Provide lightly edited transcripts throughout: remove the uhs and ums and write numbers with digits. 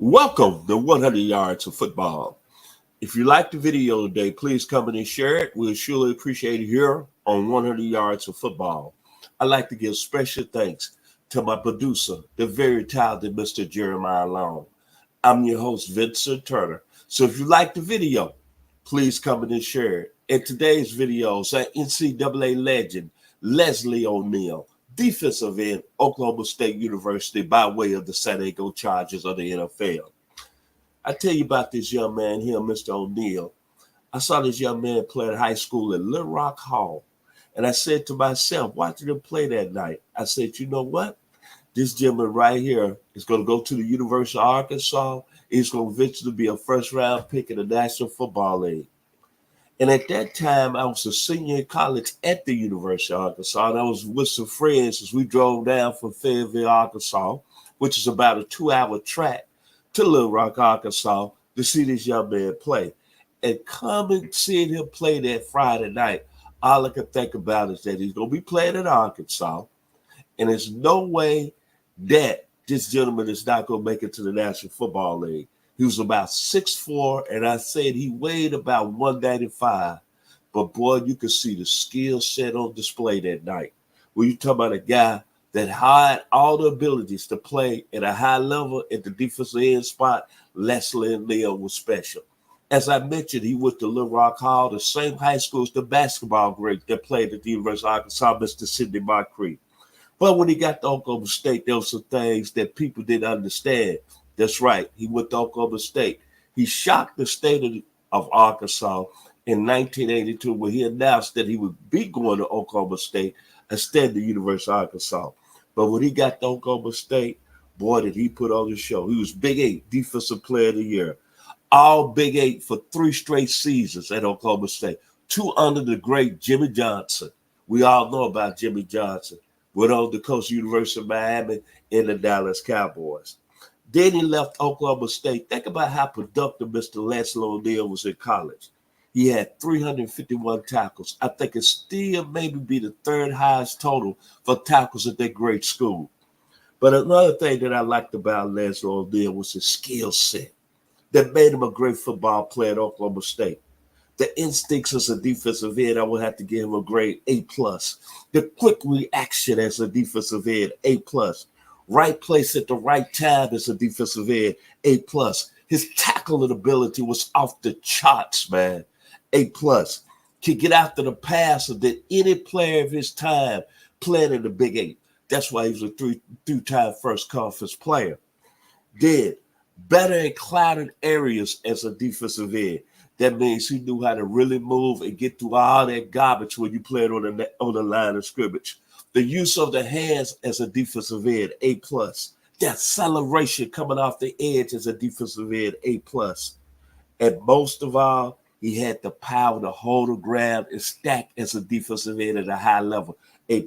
Welcome to 100 Yards of Football. If you like the video today, please come in and share it. We'll surely appreciate it here on 100 Yards of Football. I'd like to give special thanks to my producer, the very talented Mr. Jeremiah Long. I'm your host, Vincent Turner. So if you like the video, please come in and share it. In today's video is NCAA legend Leslie O'Neal, defensive end, Oklahoma State University, by way of the San Diego Chargers of the NFL. I tell you about this young man here, Mr. O'Neal. I saw this young man play at high school at Little Rock Hall. And I said to myself, watching him play that night, I said, you know what? This gentleman right here is going to go to the University of Arkansas. He's going to eventually be a first-round pick in the National Football League. And at that time, I was a senior in college at the University of Arkansas. And I was with some friends as we drove down from Fayetteville, Arkansas, which is about a 2-hour track, to Little Rock, Arkansas, to see this young man play. And coming, seeing him play that Friday night, all I could think about is that he's going to be playing in Arkansas. And there's no way that this gentleman is not going to make it to the National Football League. He was about 6'4", and I said he weighed about 195. But, boy, you could see the skill set on display that night. When you talk about a guy that had all the abilities to play at a high level at the defensive end spot, Leslie O'Neal was special. As I mentioned, he went to Little Rock Hall, the same high school as the basketball great that played at the University of Arkansas, Mr. Sidney Moncrief. But when he got to Oklahoma State, there were some things that people didn't understand. That's right. He went to Oklahoma State. He shocked the state of Arkansas in 1982 when he announced that he would be going to Oklahoma State instead of the University of Arkansas. But when he got to Oklahoma State, boy, did he put on the show. He was Big 8 Defensive Player of the Year. All Big 8 for 3 straight seasons at Oklahoma State. 2 under the great Jimmy Johnson. We all know about Jimmy Johnson. Went on to coach University of Miami and the Dallas Cowboys. Then he left Oklahoma State. Think about how productive Mr. Leslie O'Neal was in college. He had 351 tackles. I think it still maybe be the 3rd highest total for tackles at that great school. But another thing that I liked about Leslie O'Neal was his skill set that made him a great football player at Oklahoma State. The instincts as a defensive end, I would have to give him a grade A+. The quick reaction as a defensive end, A+. Right place at the right time as a defensive end, A+. His tackling ability was off the charts, man, A+. Could get after the passer than any player of his time playing in the Big 8. That's why he was a three-time first conference player. Then, better in clouded areas as a defensive end. That means he knew how to really move and get through all that garbage when you played on the line of scrimmage. The use of the hands as a defensive end, A+. That acceleration coming off the edge as a defensive end, A+. And most of all, he had the power to hold the ground and stack as a defensive end at a high level, A+.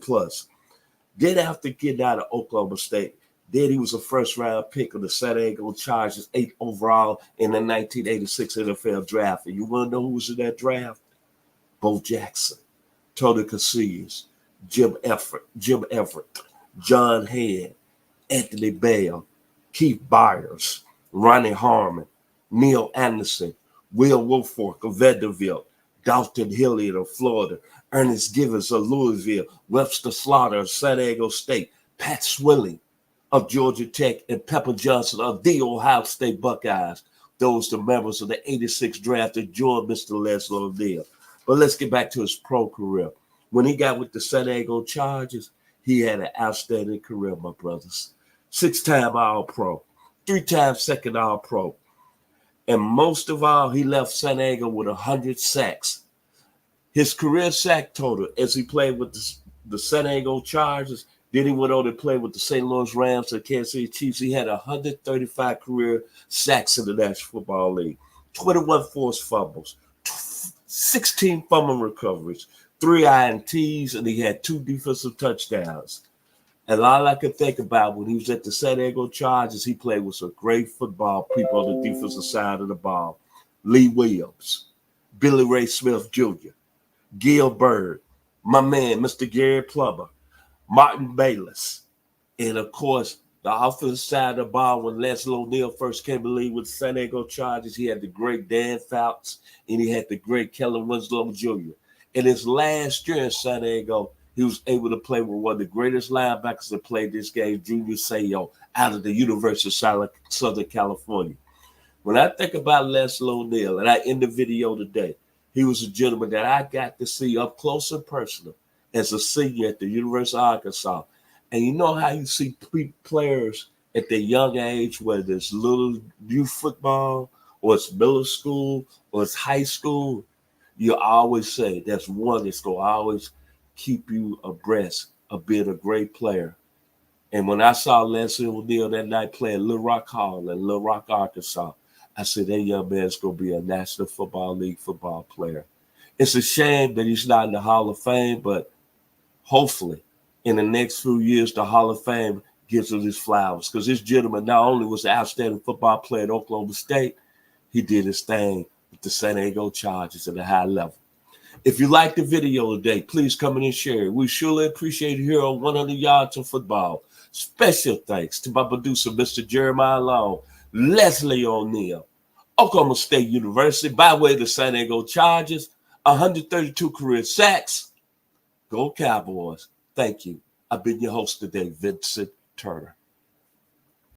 Then after getting out of Oklahoma State, then he was a first-round pick of the San Diego Chargers, 8th overall in the 1986 NFL draft. And you want to know who was in that draft? Bo Jackson, Tony Casillas, Jim Everett, John Head, Anthony Bell, Keith Byers, Ronnie Harmon, Neil Anderson, Will Woolfolk of Vanderbilt, Dalton Hilliard of Florida, Ernest Givens of Louisville, Webster Slaughter of San Diego State, Pat Swilling of Georgia Tech, and Pepper Johnson of the Ohio State Buckeyes. Those the members of the 86 draft that joined Mr. Leslie O'Neal. But let's get back to his pro career. When he got with the San Diego Chargers, he had an outstanding career, my brothers. 6-time All-Pro, 3-time second All-Pro. And most of all, he left San Diego with 100 sacks. His career sack total as he played with the San Diego Chargers, then he went on to play with the St. Louis Rams and Kansas City Chiefs. He had 135 career sacks in the National Football League, 21 forced fumbles, 16 fumble recoveries, 3 INTs, and he had 2 defensive touchdowns. And all I could think about when he was at the San Diego Chargers, he played with some great football people on the defensive side of the ball. Lee Williams, Billy Ray Smith Jr., Gil Byrd, my man, Mr. Gary Plummer, Martin Bayless, and, of course, The offensive side of the ball, when Leslie O'Neal first came to league with the San Diego Chargers, he had the great Dan Fouts and he had the great Kellen Winslow Jr. In his last year in San Diego, he was able to play with one of the greatest linebackers that played this game, Junior Seau, out of the University of Southern California. When I think about Leslie O'Neal, and I end the video today, he was a gentleman that I got to see up close and personal as a senior at the University of Arkansas. And you know how you see players at their young age, whether it's little youth football or it's middle school or it's high school, you always say that's one that's going to always keep you abreast of being a great player. And when I saw Leslie O'Neal that night play at Little Rock Hall in Little Rock, Arkansas, I said, that young man's going to be a National Football League football player. It's a shame that he's not in the Hall of Fame, but hopefully in the next few years, the Hall of Fame gives him his flowers. Because this gentleman not only was an outstanding football player at Oklahoma State, he did his thing with the San Diego Chargers at a high level. If you like the video today, please come in and share it. We surely appreciate it here on 100 Yards of Football. Special thanks to my producer, Mr. Jeremiah Long, Leslie O'Neal, Oklahoma State University, by way of the San Diego Chargers, 132 career sacks. Go Cowboys. Thank you. I've been your host today, Vincent Turner.